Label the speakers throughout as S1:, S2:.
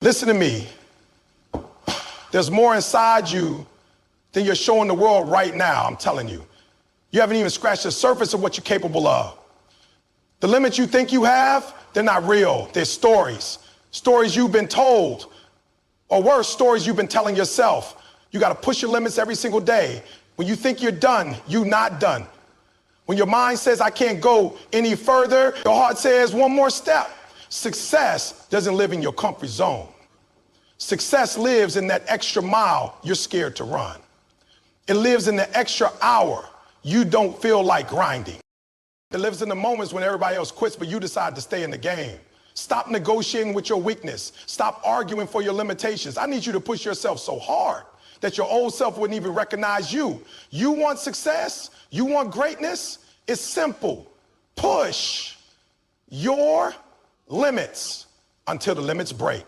S1: Listen to me. There's more inside you than you're showing the world right now, I'm telling you. You haven't even scratched the surface of what you're capable of. The limits you think you have, they're not real. They're stories. Stories you've been told, or worse, stories you've been telling yourself. You got to push your limits every single day. When you think you're done, you're not done. When your mind says, I can't go any further, your heart says, one more step. Success doesn't live in your comfort zone. Success lives in that extra mile you're scared to run. It lives in the extra hour you don't feel like grinding. It lives in the moments when everybody else quits, but you decide to stay in the game. Stop negotiating with your weakness. Stop arguing for your limitations. I need you to push yourself so hard that your old self wouldn't even recognize you. You want success? You want greatness? It's simple. Push your limits until the limits break,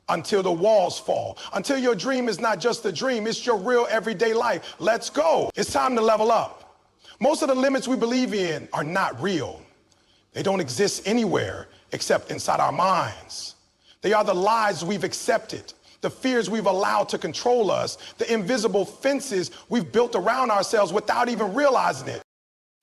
S1: until the walls fall, until your dream is not just a dream, it's your real everyday life. Let's go. It's time to level up. Most of the limits we believe in are not real. They don't exist anywhere except inside our minds. They are the lies we've accepted, the fears we've allowed to control us, the invisible fences we've built around ourselves without even realizing it.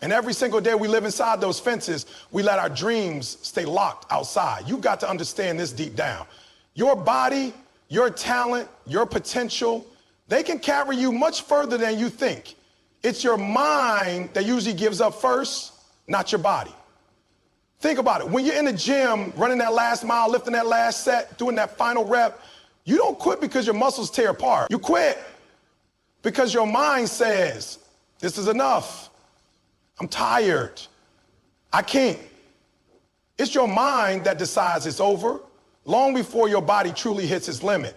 S1: And every single day we live inside those fences, we let our dreams stay locked outside. You've got to understand this deep down. Your body, your talent, your potential, they can carry you much further than you think. It's your mind that usually gives up first, not your body. Think about it. When you're in the gym, running that last mile, lifting that last set, doing that final rep, you don't quit because your muscles tear apart. You quit because your mind says, this is enough. I'm tired. I can't. It's your mind that decides it's over long before your body truly hits its limit.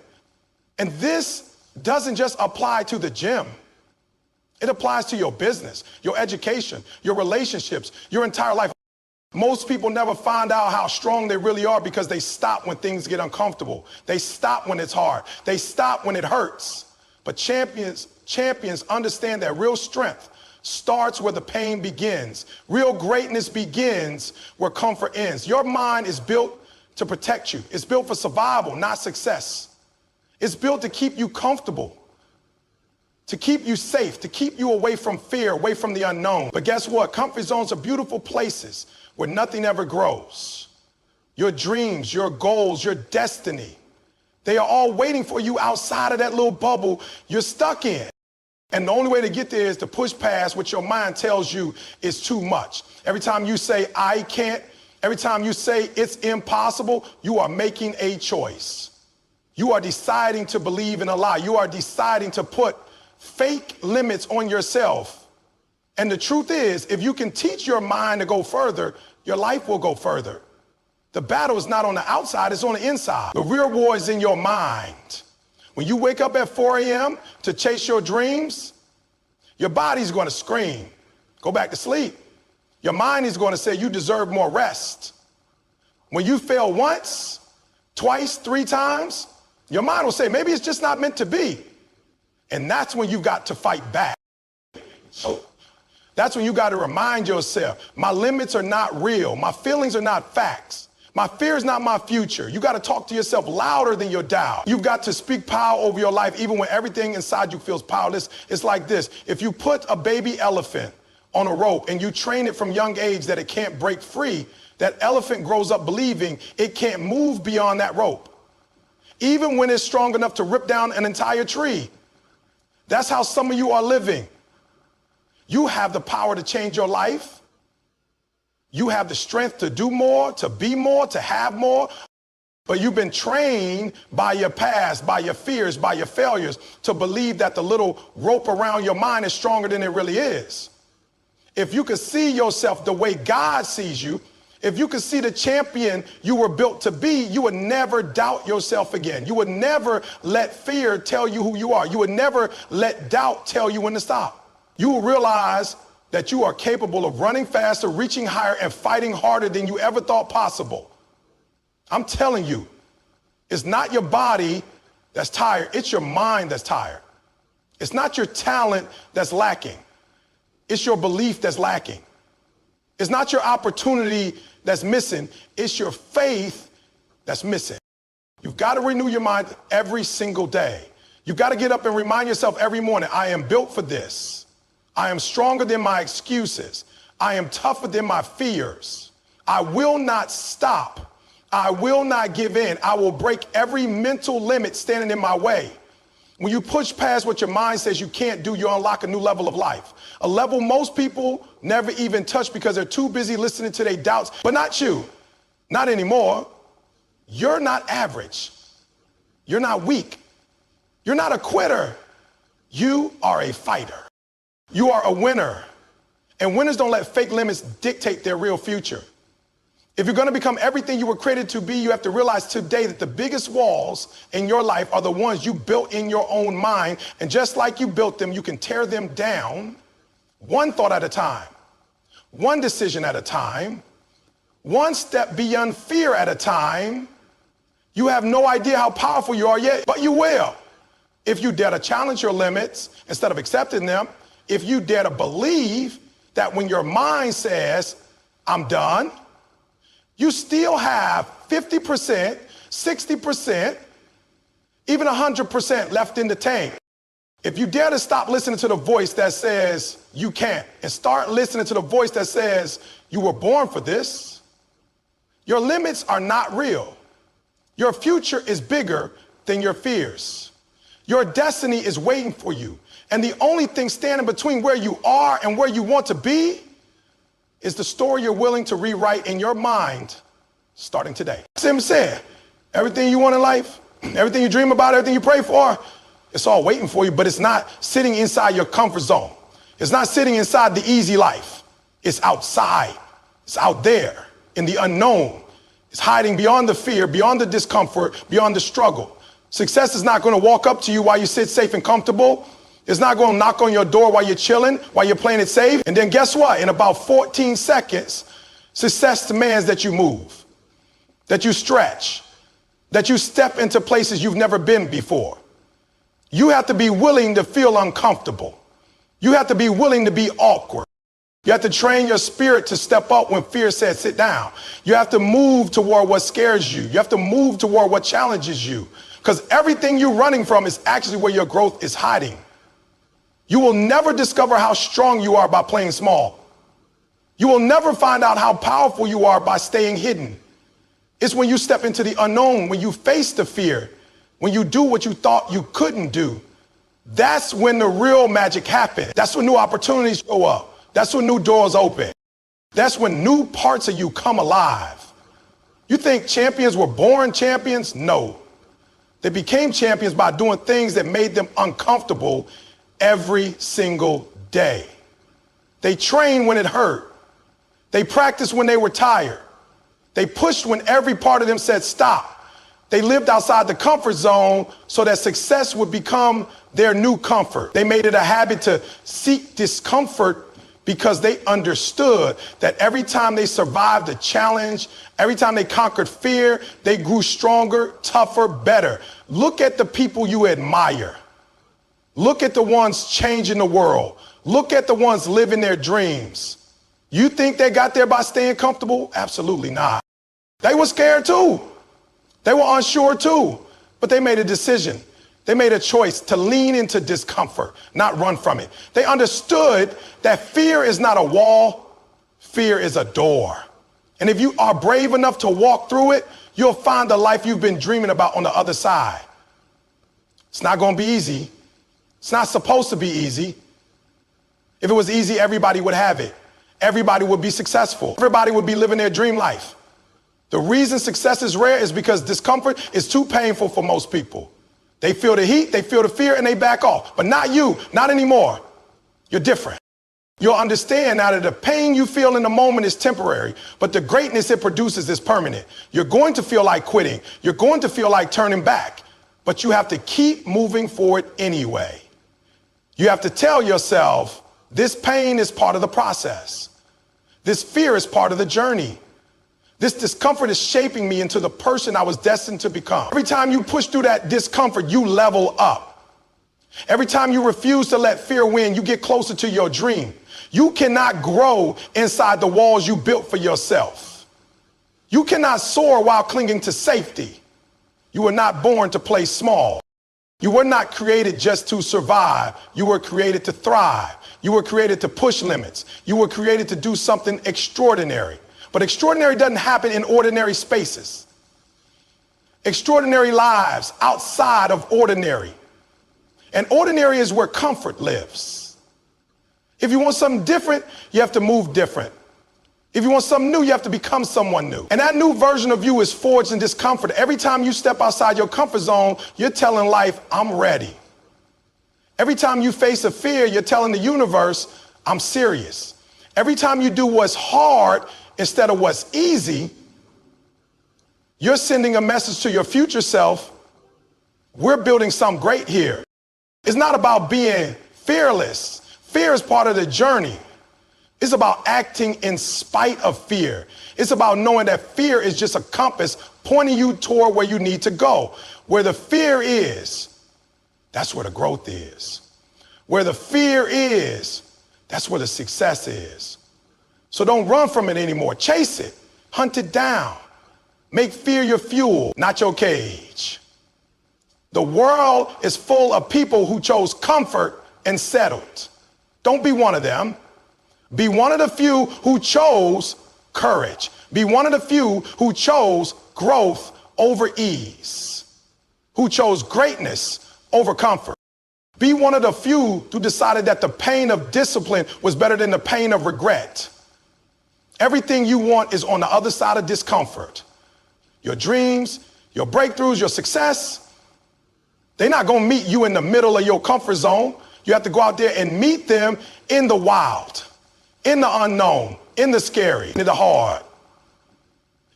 S1: And this doesn't just apply to the gym. It applies to your business, your education, your relationships, your entire life. Most people never find out how strong they really are because they stop when things get uncomfortable. They stop when it's hard. They stop when it hurts. But champions understand that real strength starts where the pain begins. Real greatness begins where comfort ends. Your mind is built to protect you. It's built for survival, not success. It's built to keep you comfortable, to keep you safe, to keep you away from fear, away from the unknown. But guess what? Comfort zones are beautiful places where nothing ever grows. Your dreams, your goals, your destiny, they are all waiting for you outside of that little bubble you're stuck in. And the only way to get there is to push past what your mind tells you is too much. Every time you say, I can't, every time you say it's impossible, you are making a choice. You are deciding to believe in a lie. You are deciding to put fake limits on yourself. And the truth is, if you can teach your mind to go further, your life will go further. The battle is not on the outside, it's on the inside. The real war is in your mind. When you wake up at 4 a.m. to chase your dreams, your body's going to scream, go back to sleep. Your mind is going to say you deserve more rest. When you fail once, twice, 3 times, your mind will say, maybe it's just not meant to be. And that's when you got to fight back. So that's when you got to remind yourself, my limits are not real. My feelings are not facts. My fear is not my future. You got to talk to yourself louder than your doubt. You've got to speak power over your life, even when everything inside you feels powerless. It's like this. If you put a baby elephant on a rope and you train it from young age that it can't break free, that elephant grows up believing it can't move beyond that rope, even when it's strong enough to rip down an entire tree. That's how some of you are living. You have the power to change your life. You have the strength to do more, to be more, to have more. But you've been trained by your past, by your fears, by your failures to believe that the little rope around your mind is stronger than it really is. If you could see yourself the way God sees you, if you could see the champion you were built to be, you would never doubt yourself again. You would never let fear tell you who you are. You would never let doubt tell you when to stop. You will realize that you are capable of running faster, reaching higher, and fighting harder than you ever thought possible. I'm telling you, it's not your body that's tired. It's your mind that's tired. It's not your talent that's lacking. It's your belief that's lacking. It's not your opportunity that's missing. It's your faith that's missing. You've got to renew your mind every single day. You've got to get up and remind yourself every morning, I am built for this. I am stronger than my excuses. I am tougher than my fears. I will not stop. I will not give in. I will break every mental limit standing in my way. When you push past what your mind says you can't do, you unlock a new level of life. A level most people never even touch because they're too busy listening to their doubts. But not you. Not anymore. You're not average. You're not weak. You're not a quitter. You are a fighter. You are a winner. And winners don't let fake limits dictate their real future. If you're going to become everything you were created to be, you have to realize today that the biggest walls in your life are the ones you built in your own mind. And just like you built them, you can tear them down one thought at a time, one decision at a time, one step beyond fear at a time. You have no idea how powerful you are yet, but you will. If you dare to challenge your limits instead of accepting them, if you dare to believe that when your mind says, I'm done, you still have 50%, 60%, even 100% left in the tank. If you dare to stop listening to the voice that says you can't and start listening to the voice that says you were born for this, your limits are not real. Your future is bigger than your fears. Your destiny is waiting for you. And the only thing standing between where you are and where you want to be is the story you're willing to rewrite in your mind starting today. Sim said, everything you want in life, everything you dream about, everything you pray for, it's all waiting for you, but it's not sitting inside your comfort zone. It's not sitting inside the easy life. It's outside. It's out there in the unknown. It's hiding beyond the fear, beyond the discomfort, beyond the struggle. Success is not going to walk up to you while you sit safe and comfortable. It's not going to knock on your door while you're chilling, while you're playing it safe. And then guess what? In about 14 seconds, success demands that you move, that you stretch, that you step into places you've never been before. You have to be willing to feel uncomfortable. You have to be willing to be awkward. You have to train your spirit to step up when fear says sit down. You have to move toward what scares you. You have to move toward what challenges you. Because everything you're running from is actually where your growth is hiding. You will never discover how strong you are by playing small. You will never find out how powerful you are by staying hidden. It's when you step into the unknown, when you face the fear, when you do what you thought you couldn't do. That's when the real magic happens. That's when new opportunities show up. That's when new doors open. That's when new parts of you come alive. You think champions were born champions? No. They became champions by doing things that made them uncomfortable every single day. They trained when it hurt. They practiced when they were tired. They pushed when every part of them said stop. They lived outside the comfort zone so that success would become their new comfort. They made it a habit to seek discomfort because they understood that every time they survived a challenge, every time they conquered fear, they grew stronger, tougher, better. Look at the people you admire. Look at the ones changing the world. Look at the ones living their dreams. You think they got there by staying comfortable? Absolutely not. They were scared too. They were unsure too, but they made a decision. They made a choice to lean into discomfort, not run from it. They understood that fear is not a wall, fear is a door. And if you are brave enough to walk through it, you'll find the life you've been dreaming about on the other side. It's not going to be easy. It's not supposed to be easy. If it was easy, everybody would have it. Everybody would be successful. Everybody would be living their dream life. The reason success is rare is because discomfort is too painful for most people. They feel the heat, they feel the fear, and they back off. But not you, not anymore. You're different. You'll understand now that the pain you feel in the moment is temporary, but the greatness it produces is permanent. You're going to feel like quitting. You're going to feel like turning back, but you have to keep moving forward anyway. You have to tell yourself, this pain is part of the process. This fear is part of the journey. This discomfort is shaping me into the person I was destined to become. Every time you push through that discomfort, you level up. Every time you refuse to let fear win, you get closer to your dream. You cannot grow inside the walls you built for yourself. You cannot soar while clinging to safety. You were not born to play small. You were not created just to survive. You were created to thrive. You were created to push limits. You were created to do something extraordinary. But extraordinary doesn't happen in ordinary spaces. Extraordinary lives outside of ordinary. And ordinary is where comfort lives. If you want something different, you have to move different. If you want something new, you have to become someone new. And that new version of you is forged in discomfort. Every time you step outside your comfort zone, you're telling life, I'm ready. Every time you face a fear, you're telling the universe, I'm serious. Every time you do what's hard instead of what's easy, you're sending a message to your future self, we're building something great here. It's not about being fearless. Fear is part of the journey. It's about acting in spite of fear. It's about knowing that fear is just a compass pointing you toward where you need to go. Where the fear is, that's where the growth is. Where the fear is, that's where the success is. So don't run from it anymore. Chase it. Hunt it down. Make fear your fuel, not your cage. The world is full of people who chose comfort and settled. Don't be one of them. Be one of the few who chose courage. Be one of the few who chose growth over ease, who chose greatness over comfort. Be one of the few who decided that the pain of discipline was better than the pain of regret. Everything you want is on the other side of discomfort. Your dreams, your breakthroughs, your success, they're not going to meet you in the middle of your comfort zone. You have to go out there and meet them in the wild. In the unknown, in the scary, in the hard.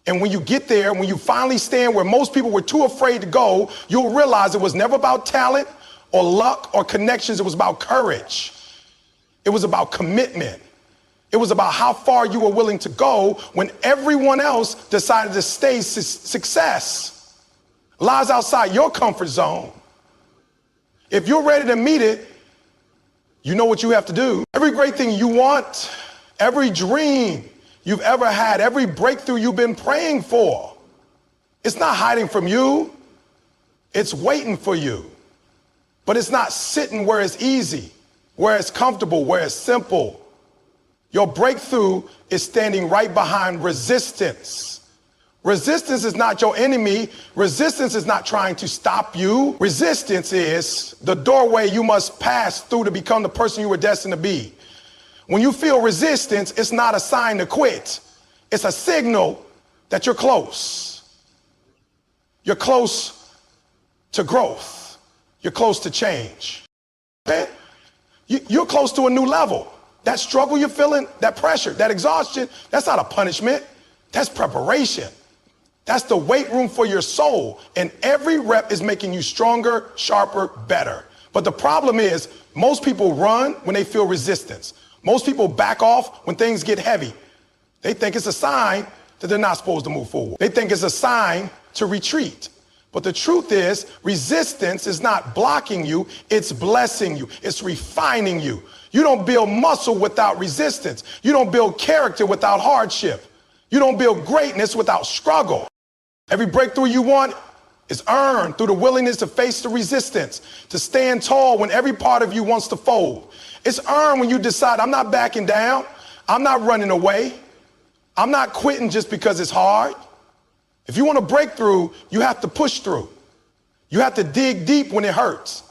S1: And when you get there, when you finally stand where most people were too afraid to go, you'll realize it was never about talent or luck or connections. It was about courage. It was about commitment. It was about how far you were willing to go when everyone else decided to stay. Success lies outside your comfort zone. If you're ready to meet it, you know what you have to do. Every great thing you want, every dream you've ever had, every breakthrough you've been praying for, it's not hiding from you. It's waiting for you. But it's not sitting where it's easy, where it's comfortable, where it's simple. Your breakthrough is standing right behind resistance. Resistance is not your enemy. Resistance is not trying to stop you. Resistance is the doorway you must pass through to become the person you were destined to be. When you feel resistance, it's not a sign to quit. It's a signal that you're close. You're close to growth. You're close to change. Okay? You're close to a new level. That struggle you're feeling, that pressure, that exhaustion, that's not a punishment. That's preparation. That's the weight room for your soul. And every rep is making you stronger, sharper, better. But the problem is most people run when they feel resistance. Most people back off when things get heavy. They think it's a sign that they're not supposed to move forward. They think it's a sign to retreat. But the truth is, resistance is not blocking you, it's blessing you, it's refining you. You don't build muscle without resistance. You don't build character without hardship. You don't build greatness without struggle. Every breakthrough you want is earned through the willingness to face the resistance, to stand tall when every part of you wants to fold. It's earned when you decide, I'm not backing down, I'm not running away, I'm not quitting just because it's hard. If you want a breakthrough, you have to push through. You have to dig deep when it hurts.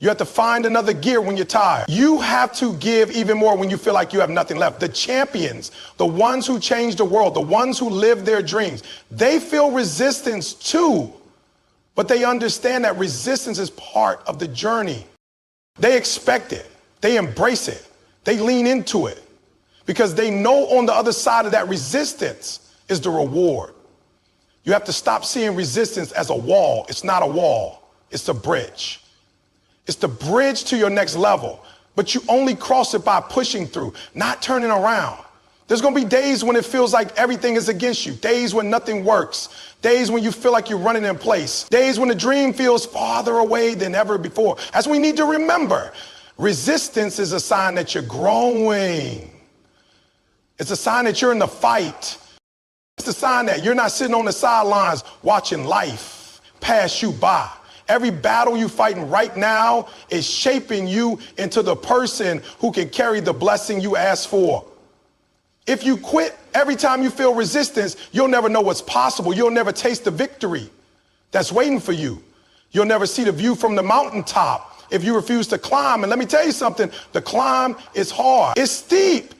S1: You have to find another gear when you're tired. You have to give even more when you feel like you have nothing left. The champions, the ones who change the world, the ones who live their dreams, they feel resistance too, but they understand that resistance is part of the journey. They expect it. They embrace it. They lean into it because they know on the other side of that resistance is the reward. You have to stop seeing resistance as a wall. It's not a wall. It's a bridge. It's the bridge to your next level, but you only cross it by pushing through, not turning around. There's going to be days when it feels like everything is against you, days when nothing works, days when you feel like you're running in place, days when the dream feels farther away than ever before. As we need to remember, resistance is a sign that you're growing. It's a sign that you're in the fight. It's a sign that you're not sitting on the sidelines watching life pass you by. Every battle you're fighting right now is shaping you into the person who can carry the blessing you asked for. If you quit every time you feel resistance, you'll never know what's possible. You'll never taste the victory that's waiting for you. You'll never see the view from the mountaintop if you refuse to climb. And let me tell you something, the climb is hard. It's steep.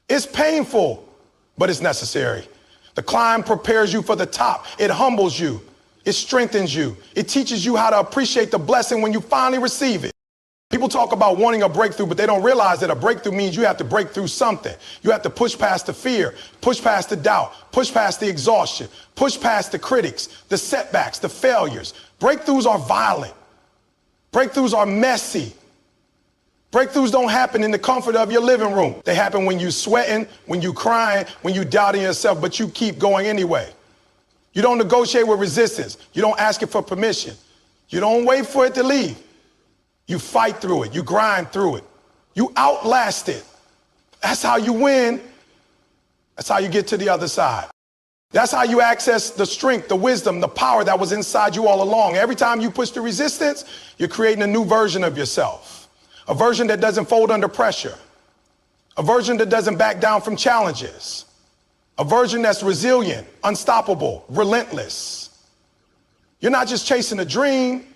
S1: It's painful, but it's necessary. The climb prepares you for the top. It humbles you. It strengthens you. It teaches you how to appreciate the blessing when you finally receive it. People talk about wanting a breakthrough, but they don't realize that a breakthrough means you have to break through something. You have to push past the fear, push past the doubt, push past the exhaustion, push past the critics, the setbacks, the failures. Breakthroughs are violent. Breakthroughs are messy. Breakthroughs don't happen in the comfort of your living room. They happen when you're sweating, when you're crying, when you're doubting yourself, but you keep going anyway. You don't negotiate with resistance. You don't ask it for permission. You don't wait for it to leave. You fight through it. You grind through it. You outlast it. That's how you win. That's how you get to the other side. That's how you access the strength, the wisdom, the power that was inside you all along. Every time you push the resistance, you're creating a new version of yourself. A version that doesn't fold under pressure. A version that doesn't back down from challenges. A version that's resilient, unstoppable, relentless. You're not just chasing a dream.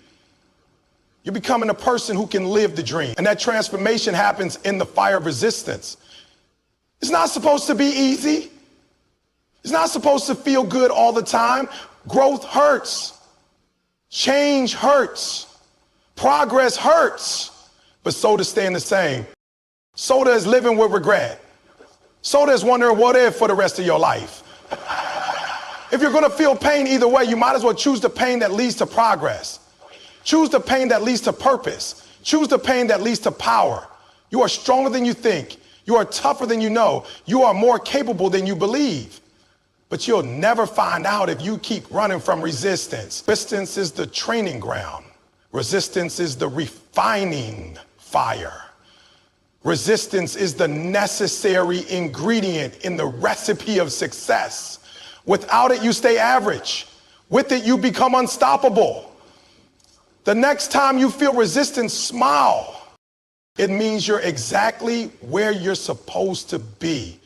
S1: You're becoming a person who can live the dream. And that transformation happens in the fire of resistance. It's not supposed to be easy. It's not supposed to feel good all the time. Growth hurts. Change hurts. Progress hurts. But so does staying the same. So does living with regret. So does wondering what if for the rest of your life. If you're going to feel pain either way, you might as well choose the pain that leads to progress. Choose the pain that leads to purpose. Choose the pain that leads to power. You are stronger than you think. You are tougher than you know. You are more capable than you believe. But you'll never find out if you keep running from resistance. Resistance is the training ground. Resistance is the refining fire. Resistance is the necessary ingredient in the recipe of success. Without it, you stay average. With it, you become unstoppable. The next time you feel resistance, smile. It means you're exactly where you're supposed to be.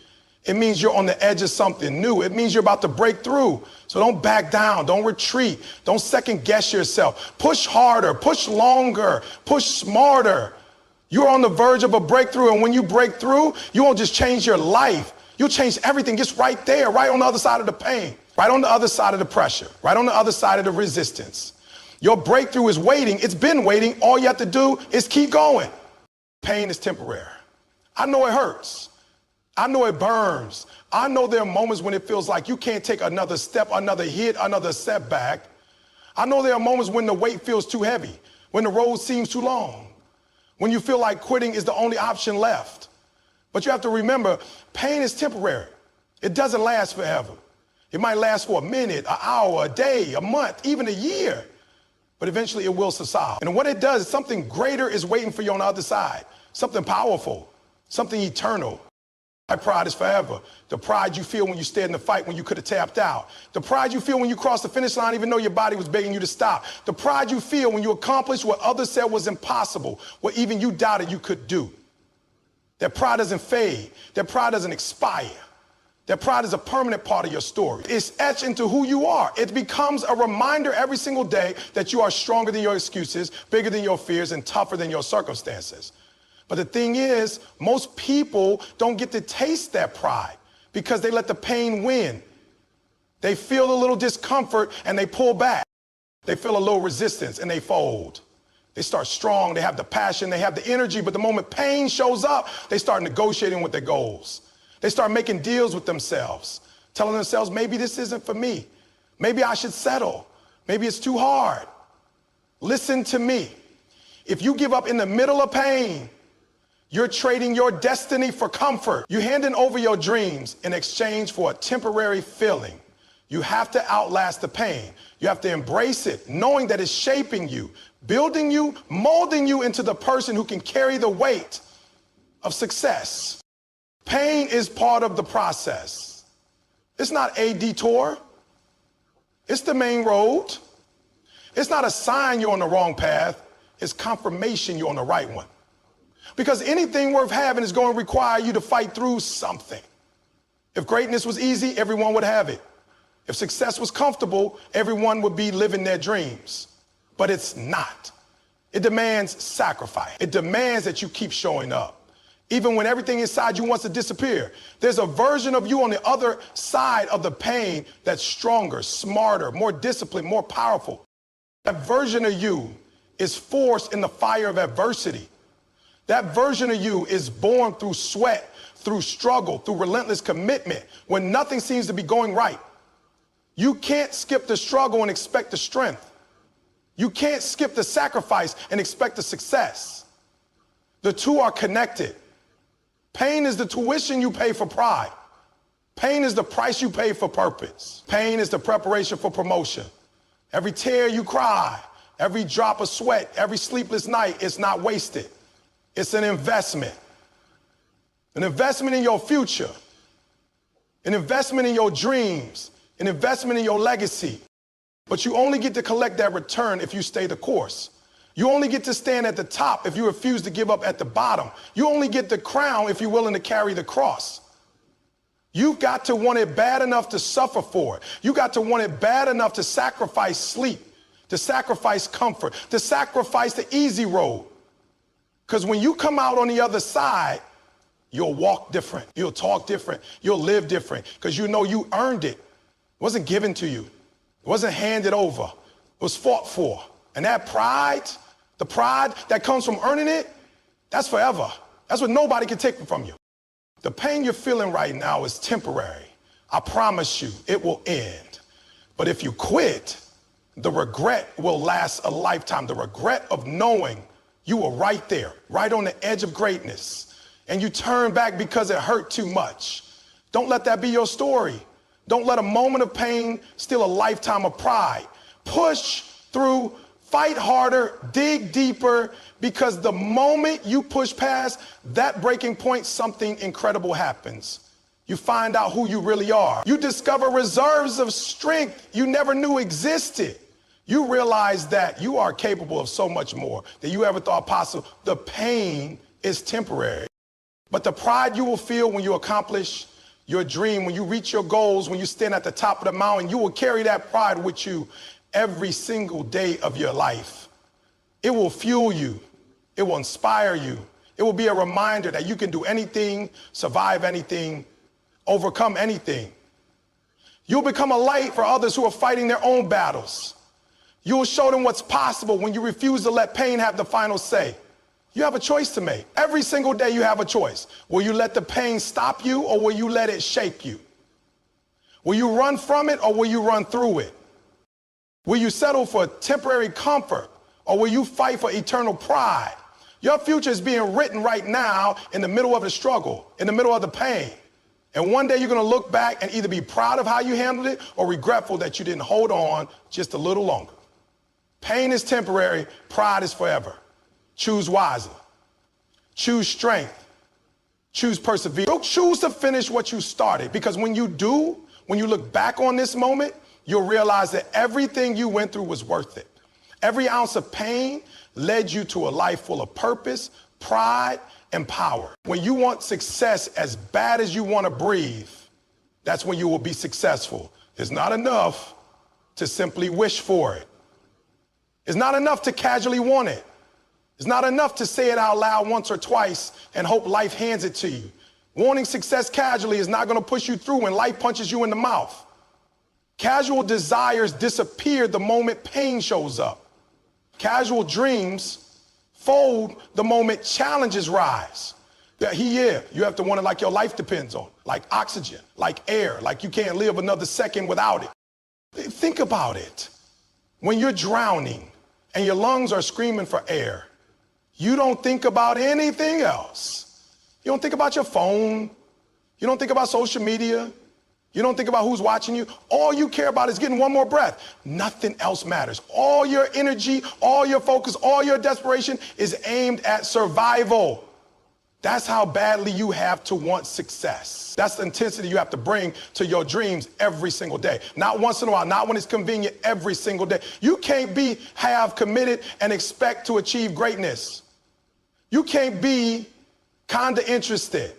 S1: It means you're on the edge of something new. It means you're about to break through. So don't back down. Don't retreat. Don't second guess yourself. Push harder. Push longer. Push smarter. You're on the verge of a breakthrough. And when you break through, you won't just change your life. You'll change everything just right there, right on the other side of the pain, right on the other side of the pressure, right on the other side of the resistance. Your breakthrough is waiting. It's been waiting. All you have to do is keep going. Pain is temporary. I know it hurts. I know it burns. I know there are moments when it feels like you can't take another step, another hit, another setback. I know there are moments when the weight feels too heavy, when the road seems too long, when you feel like quitting is the only option left. But you have to remember, pain is temporary. It doesn't last forever. It might last for a minute, an hour, a day, a month, even a year. But eventually it will subside. And what it does is something greater is waiting for you on the other side. Something powerful, something eternal. My pride is forever. The pride you feel when you stayed in the fight when you could have tapped out. The pride you feel when you crossed the finish line even though your body was begging you to stop. The pride you feel when you accomplished what others said was impossible, what even you doubted you could do. That pride doesn't fade. That pride doesn't expire. That pride is a permanent part of your story. It's etched into who you are. It becomes a reminder every single day that you are stronger than your excuses, bigger than your fears, and tougher than your circumstances. But the thing is, most people don't get to taste that pride because they let the pain win. They feel a little discomfort and they pull back. They feel a little resistance and they fold. They start strong, they have the passion, they have the energy, but the moment pain shows up, they start negotiating with their goals. They start making deals with themselves, telling themselves, maybe this isn't for me. Maybe I should settle. Maybe it's too hard. Listen to me. If you give up in the middle of pain, you're trading your destiny for comfort. You're handing over your dreams in exchange for a temporary feeling. You have to outlast the pain. You have to embrace it, knowing that it's shaping you, building you, molding you into the person who can carry the weight of success. Pain is part of the process. It's not a detour. It's the main road. It's not a sign you're on the wrong path. It's confirmation you're on the right one. Because anything worth having is going to require you to fight through something. If greatness was easy, everyone would have it. If success was comfortable, everyone would be living their dreams. But it's not. It demands sacrifice. It demands that you keep showing up. Even when everything inside you wants to disappear, there's a version of you on the other side of the pain that's stronger, smarter, more disciplined, more powerful. That version of you is forced in the fire of adversity. That version of you is born through sweat, through struggle, through relentless commitment, when nothing seems to be going right. You can't skip the struggle and expect the strength. You can't skip the sacrifice and expect the success. The two are connected. Pain is the tuition you pay for pride. Pain is the price you pay for purpose. Pain is the preparation for promotion. Every tear you cry, every drop of sweat, every sleepless night, it's not wasted. It's an investment. An investment in your future. An investment in your dreams. An investment in your legacy. But you only get to collect that return if you stay the course. You only get to stand at the top if you refuse to give up at the bottom. You only get the crown if you're willing to carry the cross. You've got to want it bad enough to suffer for it. You got to want it bad enough to sacrifice sleep, to sacrifice comfort, to sacrifice the easy road. Because when you come out on the other side, you'll walk different. You'll talk different. You'll live different because you know you earned it. It wasn't given to you. It wasn't handed over. It was fought for. And that pride, the pride that comes from earning it, that's forever. That's what nobody can take from you. The pain you're feeling right now is temporary. I promise you, it will end. But if you quit, the regret will last a lifetime. The regret of knowing you were right there, right on the edge of greatness, and you turn back because it hurt too much. Don't let that be your story. Don't let a moment of pain steal a lifetime of pride. Push through, fight harder, dig deeper, because the moment you push past that breaking point, something incredible happens. You find out who you really are. You discover reserves of strength you never knew existed. You realize that you are capable of so much more than you ever thought possible. The pain is temporary, but the pride you will feel when you accomplish your dream, when you reach your goals, when you stand at the top of the mountain, you will carry that pride with you every single day of your life. It will fuel you. It will inspire you. It will be a reminder that you can do anything, survive anything, overcome anything. You'll become a light for others who are fighting their own battles. You will show them what's possible when you refuse to let pain have the final say. You have a choice to make. Every single day you have a choice. Will you let the pain stop you, or will you let it shape you? Will you run from it, or will you run through it? Will you settle for temporary comfort, or will you fight for eternal pride? Your future is being written right now in the middle of the struggle, in the middle of the pain. And one day you're going to look back and either be proud of how you handled it or regretful that you didn't hold on just a little longer. Pain is temporary, pride is forever. Choose wisely. Choose strength. Choose perseverance. Choose to finish what you started, because when you do, when you look back on this moment, you'll realize that everything you went through was worth it. Every ounce of pain led you to a life full of purpose, pride, and power. When you want success as bad as you want to breathe, that's when you will be successful. It's not enough to simply wish for it. It's not enough to casually want it. It's not enough to say it out loud once or twice and hope life hands it to you. Wanting success casually is not going to push you through when life punches you in the mouth. Casual desires disappear the moment pain shows up. Casual dreams fold the moment challenges rise. You have to want it like your life depends on it, like oxygen, like air, like you can't live another second without it. Think about it. When you're drowning and your lungs are screaming for air, you don't think about anything else. You don't think about your phone. You don't think about social media. You don't think about who's watching you. All you care about is getting one more breath. Nothing else matters. All your energy, all your focus, all your desperation is aimed at survival. That's how badly you have to want success. That's the intensity you have to bring to your dreams every single day. Not once in a while, not when it's convenient, every single day. You can't be half committed and expect to achieve greatness. You can't be kind of interested.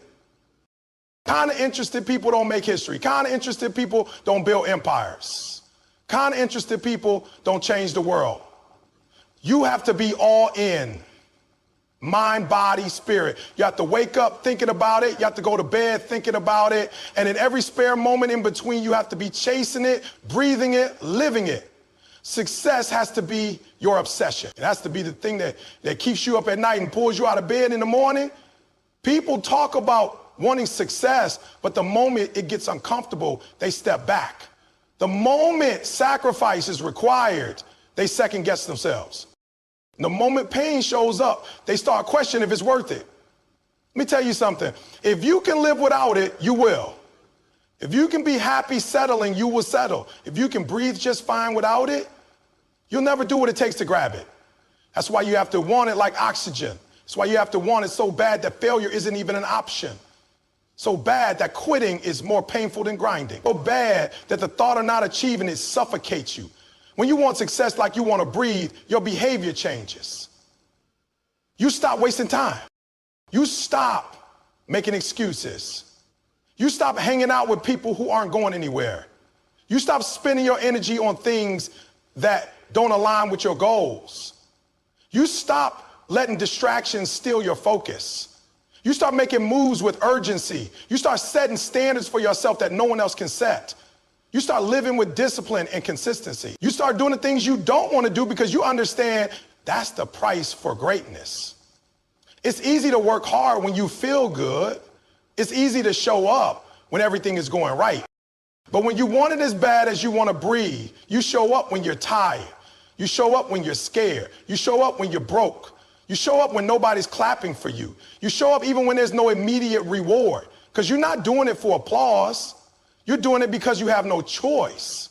S1: Kind of interested people don't make history. Kind of interested people don't build empires. Kind of interested people don't change the world. You have to be all in. Mind, body, spirit. You have to wake up thinking about it. You have to go to bed thinking about it. And in every spare moment in between, you have to be chasing it, breathing it, living it. Success has to be your obsession. It has to be the thing that keeps you up at night and pulls you out of bed in the morning. People talk about wanting success, but the moment it gets uncomfortable, they step back. The moment sacrifice is required, they second guess themselves. The moment pain shows up, they start questioning if it's worth it. Let me tell you something. If you can live without it, you will. If you can be happy settling, you will settle. If you can breathe just fine without it, you'll never do what it takes to grab it. That's why you have to want it like oxygen. That's why you have to want it so bad that failure isn't even an option. So bad that quitting is more painful than grinding. So bad that the thought of not achieving it suffocates you. When you want success like you want to breathe, your behavior changes. You stop wasting time. You stop making excuses. You stop hanging out with people who aren't going anywhere. You stop spending your energy on things that don't align with your goals. You stop letting distractions steal your focus. You start making moves with urgency. You start setting standards for yourself that no one else can set. You start living with discipline and consistency. You start doing the things you don't want to do because you understand that's the price for greatness. It's easy to work hard when you feel good. It's easy to show up when everything is going right. But when you want it as bad as you want to breathe, you show up when you're tired. You show up when you're scared. You show up when you're broke. You show up when nobody's clapping for you. You show up even when there's no immediate reward, because you're not doing it for applause. You're doing it because you have no choice.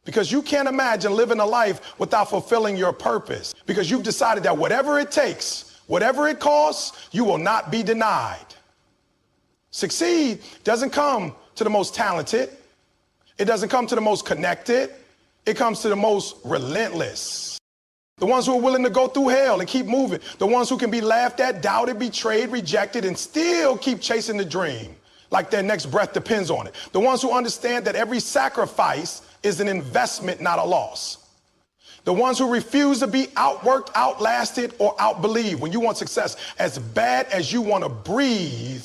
S1: Because you can't imagine living a life without fulfilling your purpose. Because you've decided that whatever it takes, whatever it costs, you will not be denied. Succeed doesn't come to the most talented. It doesn't come to the most connected. It comes to the most relentless. The ones who are willing to go through hell and keep moving. The ones who can be laughed at, doubted, betrayed, rejected, and still keep chasing the dream. Like their next breath depends on it. The ones who understand that every sacrifice is an investment, not a loss. The ones who refuse to be outworked, outlasted, or outbelieved. When you want success as bad as you want to breathe,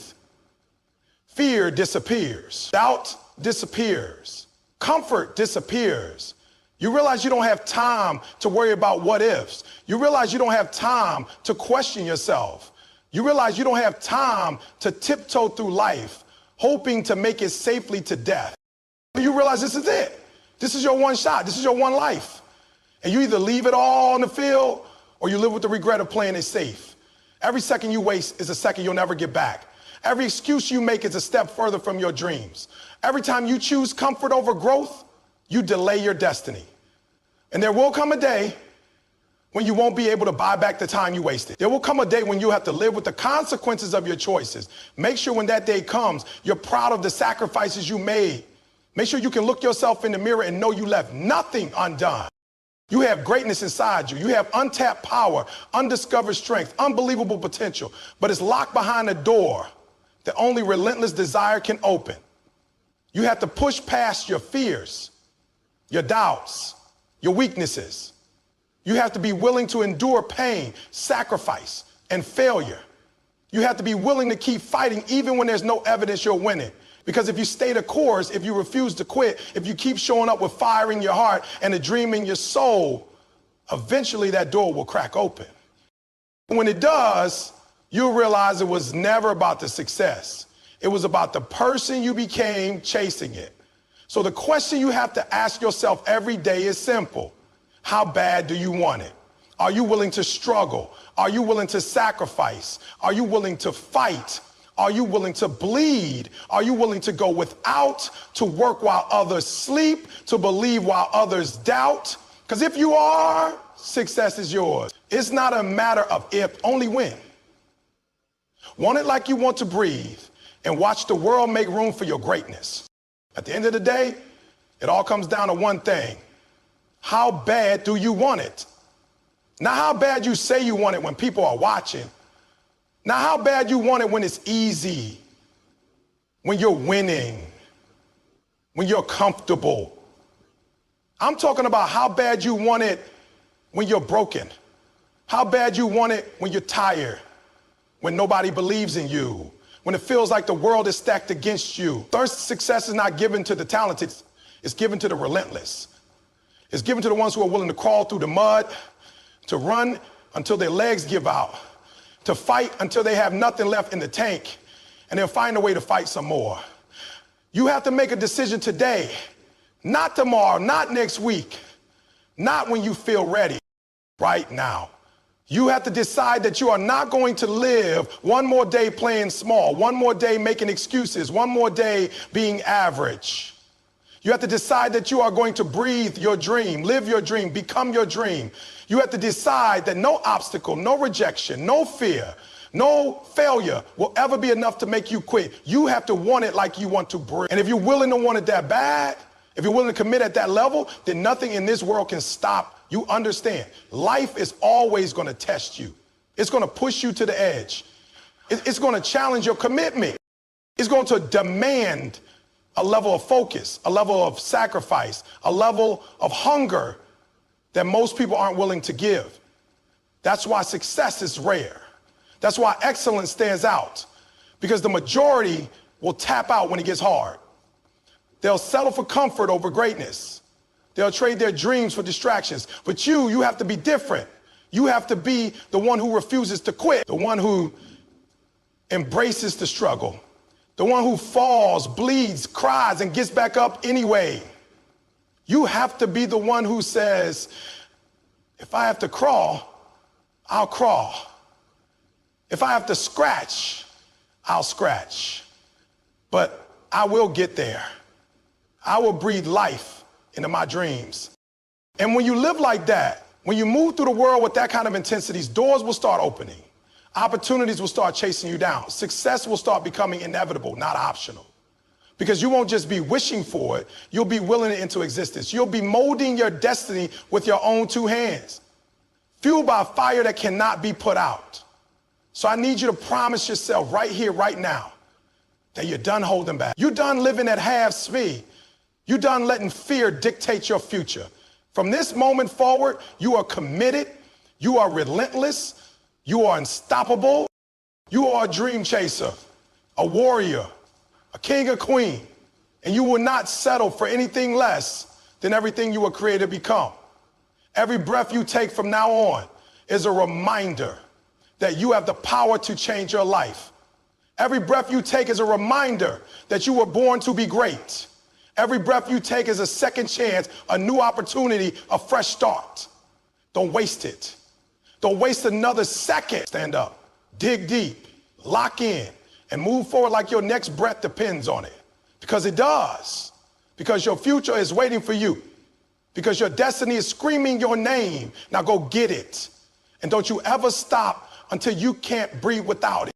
S1: fear disappears. Doubt disappears. Comfort disappears. You realize you don't have time to worry about what ifs. You realize you don't have time to question yourself. You realize you don't have time to tiptoe through life, hoping to make it safely to death. You realize this is it. This is your one shot. This is your one life. And you either leave it all on the field or you live with the regret of playing it safe. Every second you waste is a second you'll never get back. Every excuse you make is a step further from your dreams. Every time you choose comfort over growth, you delay your destiny. And there will come a day when you won't be able to buy back the time you wasted. There will come a day when you have to live with the consequences of your choices. Make sure when that day comes, you're proud of the sacrifices you made. Make sure you can look yourself in the mirror and know you left nothing undone. You have greatness inside you. You have untapped power, undiscovered strength, unbelievable potential, but it's locked behind a door that only relentless desire can open. You have to push past your fears, your doubts, your weaknesses. You have to be willing to endure pain, sacrifice, and failure. You have to be willing to keep fighting even when there's no evidence you're winning. Because if you stay the course, if you refuse to quit, if you keep showing up with fire in your heart and a dream in your soul, eventually that door will crack open. When it does, you'll realize it was never about the success. It was about the person you became chasing it. So the question you have to ask yourself every day is simple. How bad do you want it? Are you willing to struggle? Are you willing to sacrifice? Are you willing to fight? Are you willing to bleed? Are you willing to go without, to work while others sleep, to believe while others doubt? Because if you are, success is yours. It's not a matter of if, only when. Want it like you want to breathe, and watch the world make room for your greatness. At the end of the day, it all comes down to one thing. How bad do you want it? Not how bad you say you want it when people are watching. Not how bad you want it when it's easy, when you're winning, when you're comfortable. I'm talking about how bad you want it when you're broken. How bad you want it when you're tired, when nobody believes in you, when it feels like the world is stacked against you. Thirst success is not given to the talented, it's given to the relentless. It's given to the ones who are willing to crawl through the mud, to run until their legs give out, to fight until they have nothing left in the tank, and they'll find a way to fight some more. You have to make a decision today, not tomorrow, not next week, not when you feel ready, right now. You have to decide that you are not going to live one more day playing small, one more day making excuses, one more day being average. You have to decide that you are going to breathe your dream, live your dream, become your dream. You have to decide that no obstacle, no rejection, no fear, no failure will ever be enough to make you quit. You have to want it like you want to breathe. And if you're willing to want it that bad, if you're willing to commit at that level, then nothing in this world can stop you. Understand, life is always going to test you. It's going to push you to the edge. It's going to challenge your commitment. It's going to demand a level of focus, a level of sacrifice, a level of hunger that most people aren't willing to give. That's why success is rare. That's why excellence stands out, because the majority will tap out when it gets hard. They'll settle for comfort over greatness. They'll trade their dreams for distractions. But you have to be different. You have to be the one who refuses to quit, the one who embraces the struggle, the one who falls, bleeds, cries, and gets back up anyway. You have to be the one who says, if I have to crawl, I'll crawl. If I have to scratch, I'll scratch. But I will get there. I will breathe life into my dreams. And when you live like that, when you move through the world with that kind of intensity, doors will start opening. Opportunities will start chasing you down. Success will start becoming inevitable, not optional. Because you won't just be wishing for it, you'll be willing it into existence. You'll be molding your destiny with your own two hands, fueled by a fire that cannot be put out. So I need you to promise yourself right here, right now, that you're done holding back. You're done living at half speed. You're done letting fear dictate your future. From this moment forward, you are committed, you are relentless, you are unstoppable, you are a dream chaser, a warrior, a king or queen, and you will not settle for anything less than everything you were created to become. Every breath you take from now on is a reminder that you have the power to change your life. Every breath you take is a reminder that you were born to be great. Every breath you take is a second chance, a new opportunity, a fresh start. Don't waste it. Don't waste another second. Stand up, dig deep, lock in, and move forward like your next breath depends on it. Because it does. Because your future is waiting for you. Because your destiny is screaming your name. Now go get it. And don't you ever stop until you can't breathe without it.